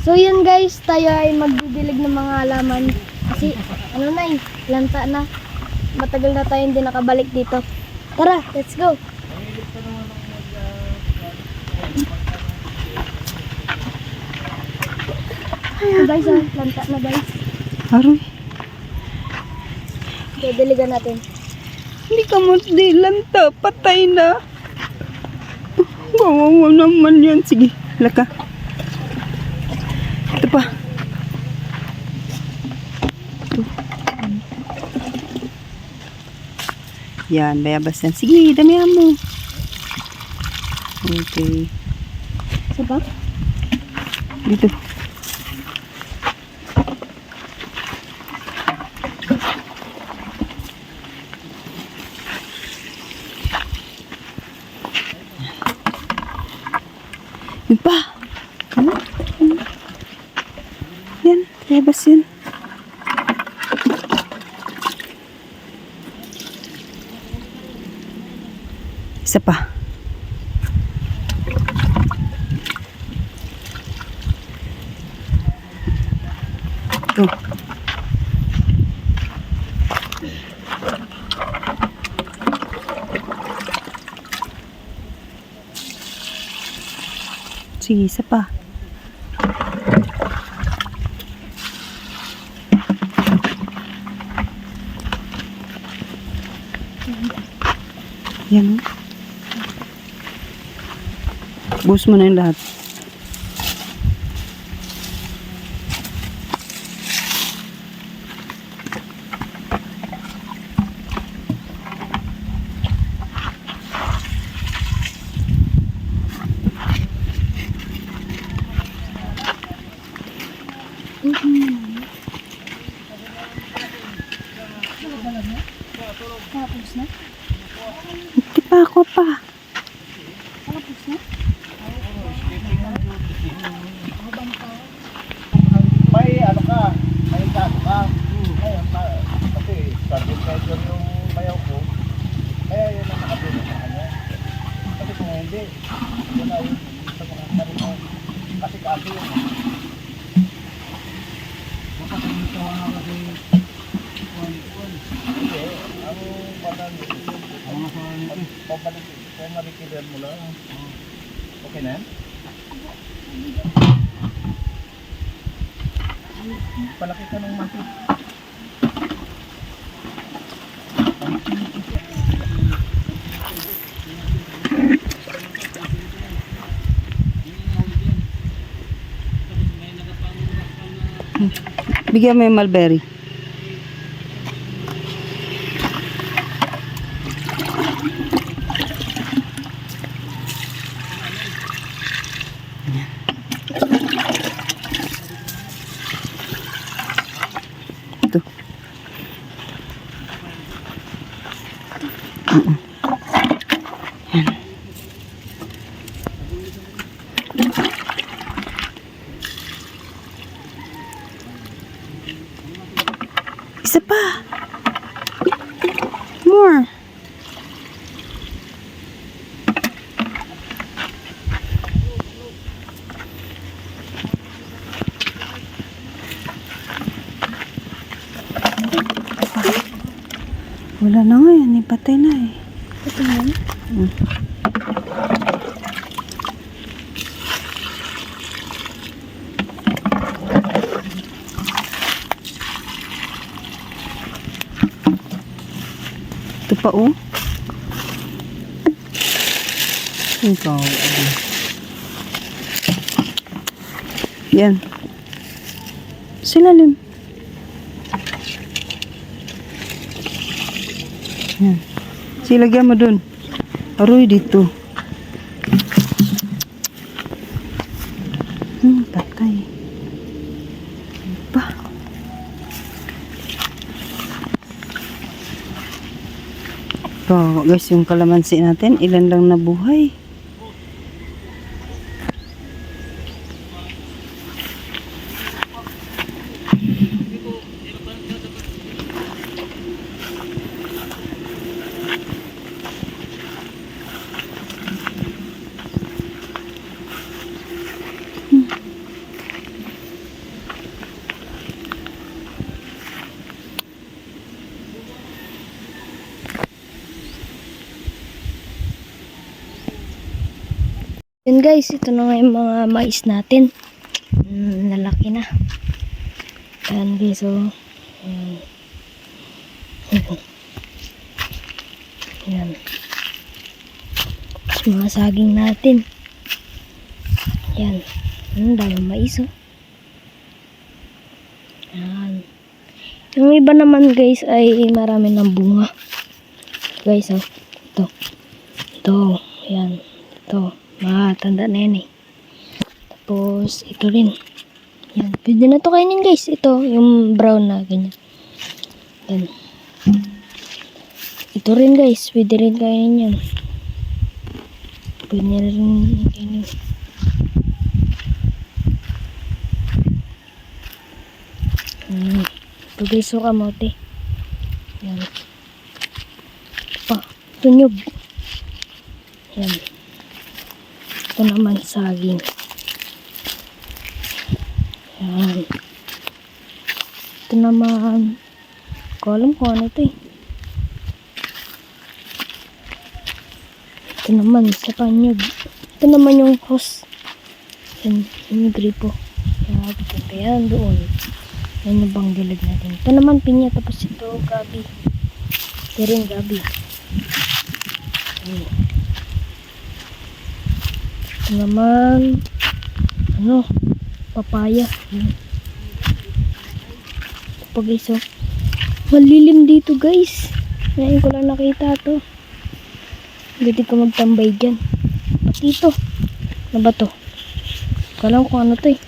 So yun guys, tayo ay magdidilig ng mga halaman. Kasi ano na lanta na. Matagal na tayo hindi nakabalik dito. Tara, let's go! So guys, lanta na guys. Aroy, Didiligan natin. hindi ka lanta, patay na. Kawawa naman yan. Sige, laka. Ito pa. Ito. Yan, bayabas yan. Sige, damihan mo. Okay. Sabak? Dito. Yun pa. Ano? Yan, bayabas yan. Isa pa. Ito. Sige, isa pa. Yan o. Buhos mo na yung lahat. Tapos na? Hindi pa ako pa. Tapos na? May ano ka, may kaso ka. Ngayon, kasi sabi medyo yung bayaw ko, kaya yun ang nakatulong sa kanya. Kasi kung hindi, yun na yun sa mga kanina. Kasi yun. Hindi, ang patang pabalikilan mo lang. Okay na? Palaki ka ng mati. Bigyan mo yung mulberry. Ito. Yan. Isa pa. More. Wala na nga yan, patay na eh. Ito yan. Ito pa oh. Ikaw. Yan. Silalim. Yan. Silagyan mo dun. Aroy dito. Patay. Pa. Ito guys, yung kalamansi natin, ilan lang nabuhay. Yun guys, ito na nga yung mga mais natin. Lalaki na. Ayan guys, so. Ayan. Tapos mga saging natin. Ayan. Ang daming mais, oh. Ayan. Yung iba naman guys ay marami ng bunga. Guys, oh. Ito. Ito. Ayan. Ito. Matanda na yan eh. Tapos, ito rin. Ayan. Pwede na to kainin guys. Ito. Yung brown na ganyan. Ayan. Ito rin guys. Pwede rin kainin yan. Pwede rin kainin. Ito guys, so kamote. Yan. Tunyog. Yan. Ito naman saging. Yan. Ito naman, ko alam kung ano ito eh. Ito naman sa panyog. Ito naman yung hose. Yan, yung gripo. Yan, doon. Yan yung bang gilid natin. Ito naman pinya, tapos ito gabi. Ito rin gabi. Ito naman ano, papaya. Ito pa guys, oh. Malilim dito guys. Ngayon ko lang nakita to. Hindi ko magtambay dyan. Pati ito. Ano ba to? Kala ko ano to eh.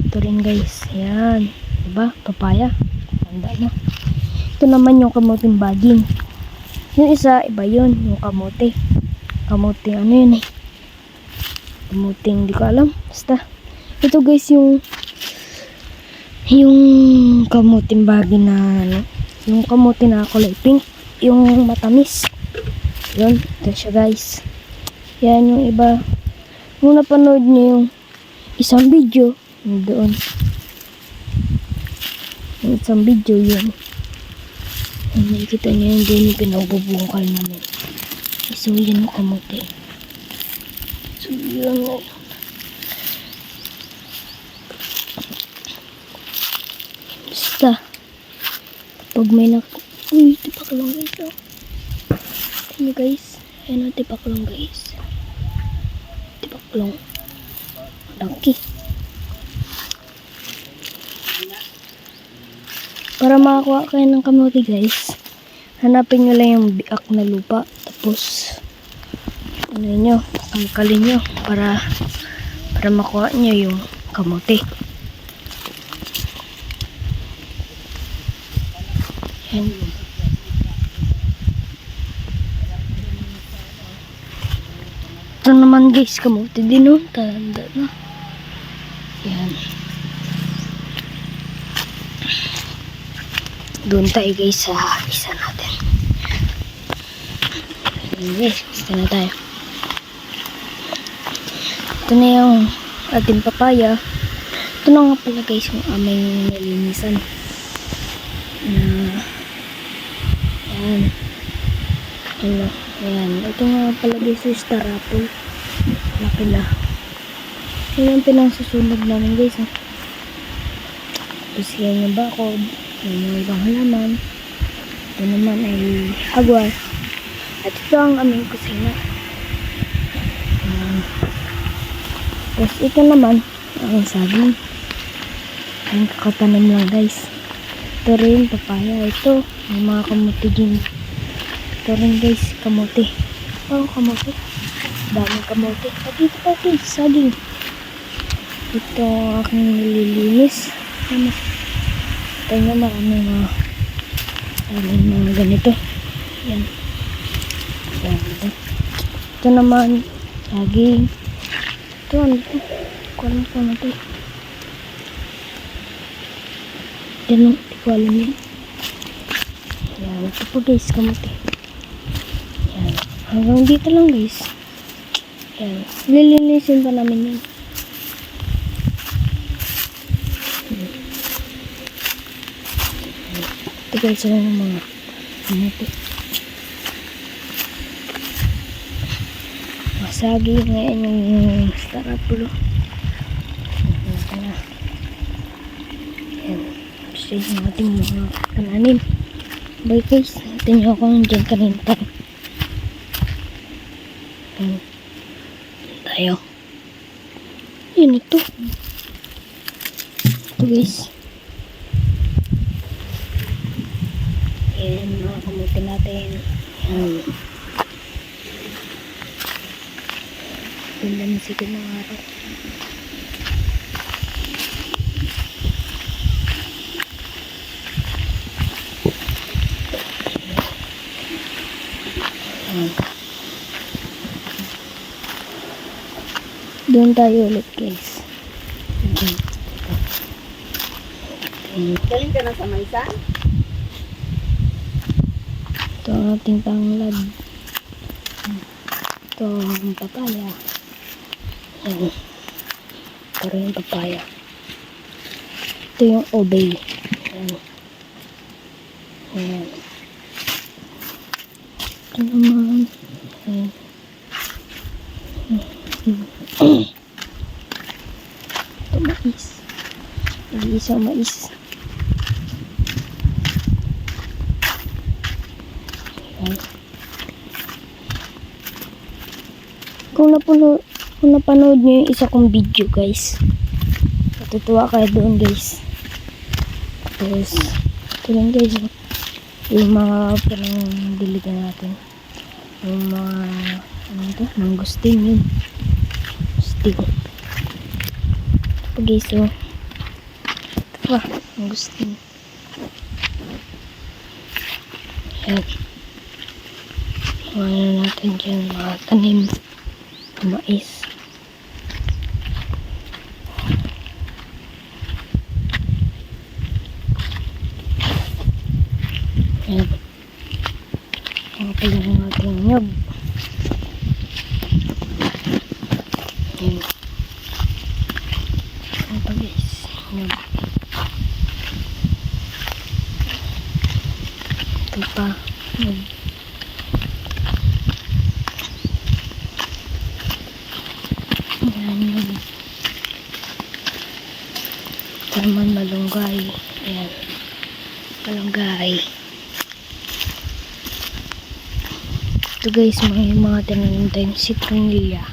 Ito rin guys. Yan. Diba? Papaya. Handa na. Ito naman yung kamuting baging. Yung isa, iba yun. Yung kamote. Kamuting ano yun eh. Kamuting, di ko alam. Basta. Ito guys yung kamuting baging na ano. Yung kamuti na kulay pink. Yung matamis. Yun. Ito siya guys. Yan yung iba. Kung napanood nyo yung isang video. Doon. Yung isang video yun. Nakikita niyo yung doon yung pinagbubungkal namin. So yun yung kamote. So yun. Basta. Pag may uy, tipak lang guys. Oh. Tignan nyo guys. Ayan o, tipak lang guys. Tipak lang. Laki. Para makakuha kayo ng kamote guys, hanapin nyo lang yung biak na lupa. Tapos, ano nyo, tangkalin nyo para makuha nyo yung kamote. Yan. Ito naman guys, kamote din o. Tanda na. Yan. Doon tayo guys sa isa natin. Guys, gusto na tayo. Ito na yung ating papaya. Ito na nga pala guys yung aming nilinisan. Yan. Ano, yan. Ito nga pala guys yung star apple. Laki na. Yan yung pinasusunog namin guys. Tapos yan yung bakod. Yan yung ibang halaman. Ito naman ay agwar. At ito ang aming kusina. Tapos ito naman ang saging. Ang kakatanim lang guys. Ito rin papaya. Ito yung mga kamote din. Ito rin guys kamote. Oh kamote. Daming kamote. At ito pa guys saging. Ito ang aking nililinis. Ito nga maraming mga ganito. Yan. Yan. Ito naman saging. Ito ano ito? Kulang ko na ito. Yan o. Di ko alam yan. Yan. Ito po guys kamote. Yan. Hanggang dito lang guys. Yan. Lilinisin pa namin yan. Ito guys yung mga kamote. saging. Ngayon yung starapulo. Ito na. Ayan. Gusto yung ating mga pananim. Bye guys. Ito nyo ako dyan kanintay. Ayan. Tayo. Ayan ito. Ito guys. Ayan mga kamuti natin. Ayan. Ganda ng sikid ng araw. Doon tayo ulit guys. Galing ka na sa Maysa? Ito ang ating tanglad. Ito ang papaya. Ayan. Ito rin yung papaya. Ito yung obey. Ayan. Ayan. Ito naman. Ayan. Ito mais. Isang mais. Ayan. Kung napanood nyo yung isa kong video guys, matutuwa kayo doon guys. Tapos ito lang guys, yung mga pinang-diligan natin, yung mga ano ito, mangustin yun. Mangustin. Ito guys, so ito pa, mangustin. Ayan. Ano natin dyan, mga tanim na mais. Ayan. Ang pala ng ating nyog. Ayan. Ayan pa guys, nyog. Ito pa, nyog. Ayan yun. Ito naman malunggay. Ayan. Malunggay. Ito guys, may mga tinanim tayong citronilla.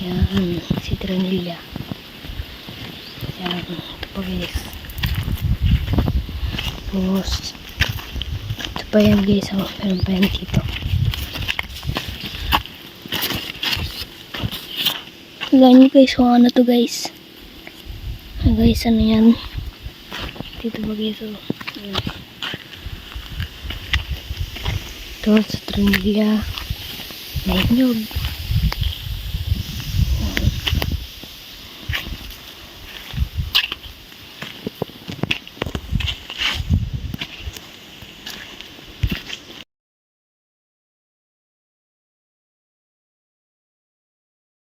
Ayan. Citronilla. Ayan. Ito pa guys. Tapos ito pa yan guys. Oh, meron pa yan dito. Tignan nyo guys kung ano to guys. Guys, ano yan? Dito ba guys? Oh. Ayan. Ito, citronilla. May nyog.